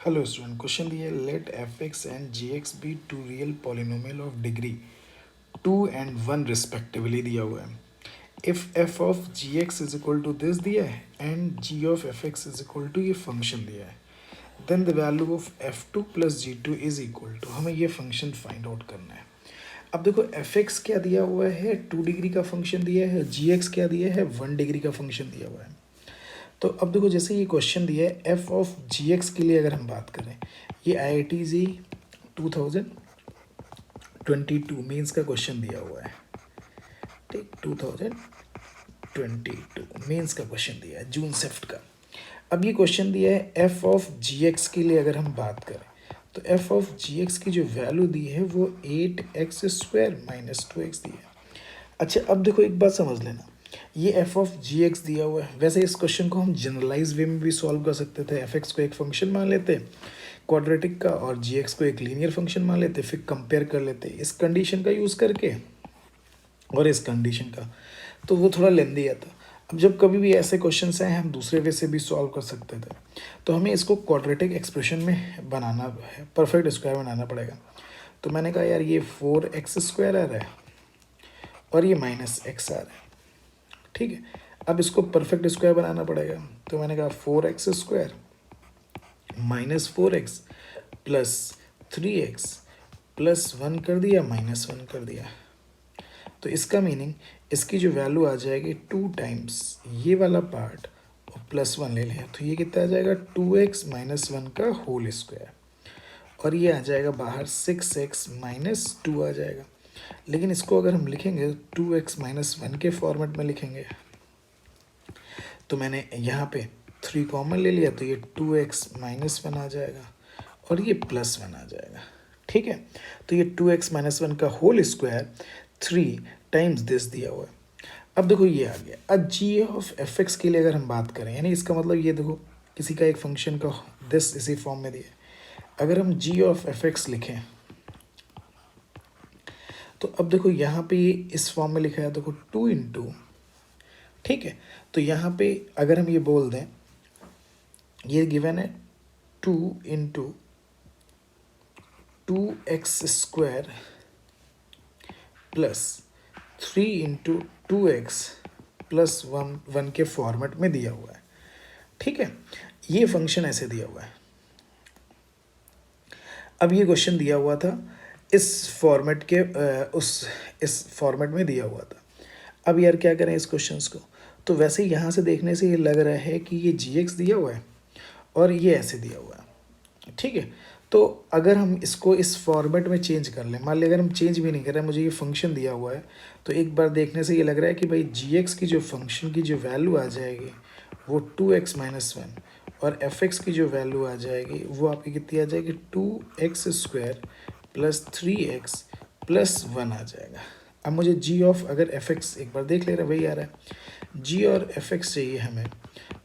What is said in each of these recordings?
Hello student, question दिया है let F X and G X be two real polynomial of degree 2 and 1 respectively दिया हुआ है। If F of G X is equal to this दिया है and G of F X is equal to ये function दिया है, then the value of F two plus G two is equal to, हमें ये फंक्शन फाइंड आउट करना है। अब देखो एफ एक्स क्या दिया हुआ है, 2 डिग्री का फंक्शन दिया है, जी एक्स क्या दिया है, 1 डिग्री का फंक्शन दिया हुआ है। तो अब देखो जैसे ये क्वेश्चन दिया है एफ ऑफ जी एक्स के लिए अगर हम बात करें, ये आई आई टी जी 2022 मीन्स का क्वेश्चन दिया हुआ है। ठीक, 2022 मीन्स का क्वेश्चन दिया है जून सेफ्ट का। अब ये क्वेश्चन दिया है एफ ऑफ जी एक्स के लिए अगर हम बात करें, तो एफ ऑफ जी एक्स की जो वैल्यू दी है वो 8x² माइनस 2x दी है। अच्छा, अब देखो एक बात समझ लेना, ये एफ ऑफ जी एक्स दिया हुआ है। वैसे इस क्वेश्चन को हम जनरलाइज वे में भी सॉल्व कर सकते थे। एफ एक्स को एक फंक्शन मान लेते क्वाड्रेटिक का और जी एक्स को एक लीनियर फंक्शन मान लेते, फिर कंपेयर कर लेते इस कंडीशन का यूज़ करके और इस कंडीशन का, तो वो थोड़ा लेंदी आता। अब जब कभी भी ऐसे क्वेश्चन आए हम दूसरे वे से भी सॉल्व कर सकते थे, तो हमें इसको क्वाड्रेटिक एक्सप्रेशन में बनाना है, परफेक्ट स्क्वायर बनाना पड़ेगा। तो मैंने कहा यार ये 4x² आ रहा है और ये -x आ रहा है। ठीक है, अब इसको परफेक्ट स्क्वायर बनाना पड़ेगा, तो मैंने कहा 4x² minus 4x plus 3x plus 1 कर दिया, -1 कर दिया। तो इसका मीनिंग इसकी जो वैल्यू आ जाएगी 2 टाइम्स ये वाला पार्ट और +1 ले लें, तो ये कितना आ जाएगा 2x माइनस 1 का होल स्क्वायर, और ये आ जाएगा बाहर 6x माइनस 2 आ जाएगा। लेकिन इसको अगर हम लिखेंगे 2x माइनस 1 के फॉर्मेट में लिखेंगे, तो मैंने यहाँ पे 3 कॉमन ले लिया, तो ये 2x माइनस 1 आ जाएगा और ये +1 आ जाएगा। ठीक है, तो ये 2x माइनस 1 का होल स्क्वायर 3 टाइम्स दिस दिया हुआ है। अब देखो ये आ गया। अब जी ऑफ एफ एक्स के लिए अगर हम बात करें, यानी इसका मतलब ये देखो किसी का एक फंक्शन का दिस इसी फॉर्म में दिया है। अगर हम जी ऑफ एफ एक्स लिखें, तो अब देखो यहाँ पे ये इस फॉर्म में लिखा है, देखो 2 इंटू, ठीक है, तो यहाँ पे अगर हम ये बोल दें, ये गिवन है 2 into 2x² plus 3 into 2x plus 1 के फॉर्मेट में दिया हुआ है। ठीक है, ये फंक्शन ऐसे दिया हुआ है। अब ये क्वेश्चन दिया हुआ था इस फॉर्मेट के इस फॉर्मेट में दिया हुआ था। अब यार क्या करें इस क्वेश्चंस को, तो वैसे यहाँ से देखने से ये लग रहा है कि ये जी एक्स दिया हुआ है और ये ऐसे दिया हुआ है। ठीक है, तो अगर हम इसको इस फॉर्मेट में चेंज कर लें, मान लिया अगर हम चेंज भी नहीं कर रहे हैं, मुझे ये फंक्शन दिया हुआ है, तो एक बार देखने से ये लग रहा है कि भाई जी एक्स की जो फंक्शन की जो वैल्यू आ जाएगी वो 2x माइनस 1 और एफ एक्स की जो वैल्यू आ जाएगी वो आपकी कितनी आ जाएगी 2x² प्लस 3x प्लस 1 आ जाएगा। अब मुझे जी ऑफ अगर एफ एक्स एक बार देख ले रहे हैं, वही आ रहा है, जी और एफ एक्स चाहिए हमें,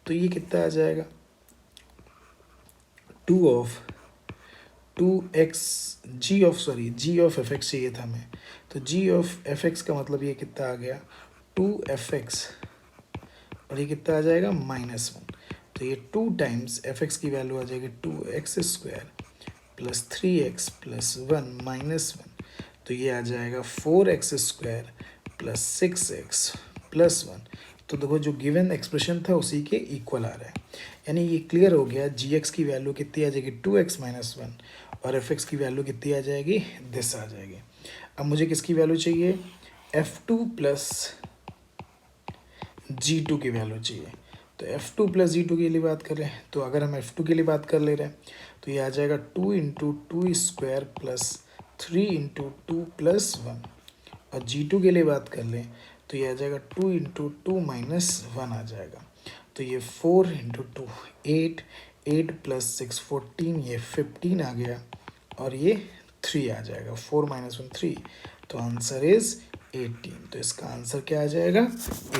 तो ये कितना आ जाएगा 2x ji of F x चाहिए था हमें, तो जी ऑफ एफ एक्स का मतलब ये कितना आ गया 2f(x) और ये कितना आ जाएगा -1, तो ये 2 टाइम्स एफ एक्स की वैल्यू आ जाएगी 2x² प्लस 3x प्लस 1 -1, तो ये आ जाएगा 4x² प्लस 6x प्लस 1। तो देखो जो गिवन एक्सप्रेशन था उसी के इक्वल आ रहा है, यानी ये क्लियर हो गया। जी एक्स की वैल्यू कितनी आ जाएगी 2x माइनस 1 और एफ एक्स की वैल्यू कितनी आ जाएगी दिस आ जाएगी। अब मुझे किसकी वैल्यू चाहिए, f2 प्लस g2 की वैल्यू चाहिए। तो f2 प्लस g2 के लिए बात कर रहे हैं, तो अगर हम f2 के लिए बात कर ले रहे हैं तो ये आ जाएगा 2 इंटू 2² प्लस 3 इंटू 2 प्लस 1, और g2 के लिए बात कर लें तो ये आ जाएगा 2 इंटू 2 माइनस 1 आ जाएगा। तो ये 4 इंटू 2 8, 8 प्लस 6 14, ये 15 आ गया और ये 3 आ जाएगा, 4 माइनस 1 3, तो आंसर इज 18। तो इसका आंसर क्या आ जाएगा 18।